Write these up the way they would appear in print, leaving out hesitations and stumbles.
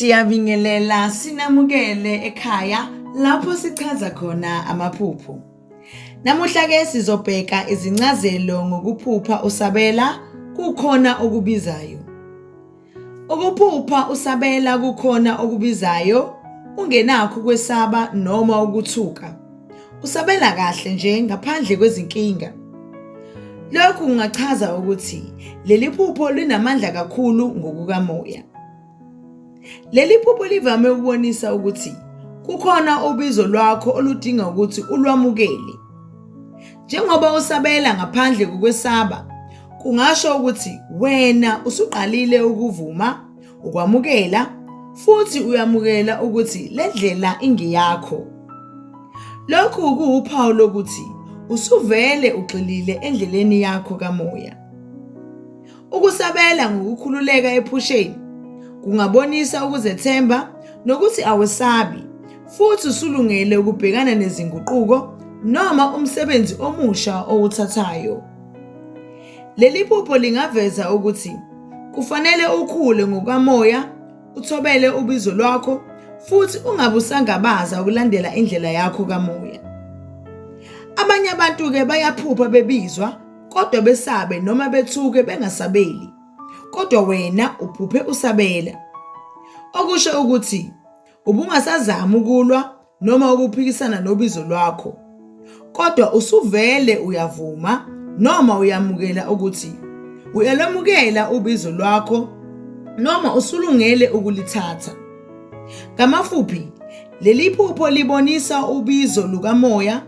Siyabingelela sinamukele ekhaya lapho sichaza khona amaphupho. Namuhla ke sizobheka izincazelo ngokuphupha usabela kukhona okubizayo. Ukuphupha usabela kukhona okubizayo ungenakho kwesaba noma ukuthuka. Usabela kahle nje ngaphandle kwezinkinga. Lokhu kungachaza ukuthi leli phupho linamandla kakhulu ngokukamoya. Leli phupho livame ukubonisa ukuthi kukhona ubizo lwakho oludinga ukuthi ulwamukele. Njengoba usabela ngaphandle kokwesaba, kungasho ukuthi wena usuqalile ukuvuma, ukwamukela, futhi uyamukela ukuthi le ndlela ingeyakho. Lokhu kuwuphawu lokuthi usuvele ugxilile endleleni yakho kamoya. Ukusabela ngokukhululeka ephusheni kungabonisa ukuzethemba nokuthi awesabi, futhi usulungele ukubhekana nezinguquko noma umsebenzi omusha owuthathayo. Leli phupho lingaveza ukuthi kufanele ukhule ngokamoya, uthobele ubizo lwakho, futhi ungabusangabaza ukulandela indlela yakho kamoya. Abanye abantu ke bayaphupha bebizwa kodwa besabe noma bethuke bengasabeli. Kodwa wena uphuphe usabela. Okusho ukuthi ubungasazama ukulwa noma ukuphikisana nobizo lwakho. Kodwa usuvele uyavuma noma uyamukela ukuthi uyalamukela ubizo lwakho noma usulungele ukulithatha. Ngamafuphi, leli phupho libonisa ubizo lukamoya,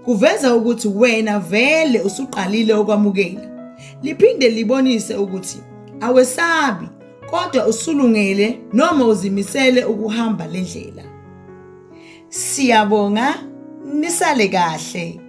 kuveza ukuthi wena vele usuqalile ukwamukela. Liphinde libonise ukuthi awesabi kodwa usulungele noma uzimisele ukuhamba le ndlela. Siyabonga, nisale kahle.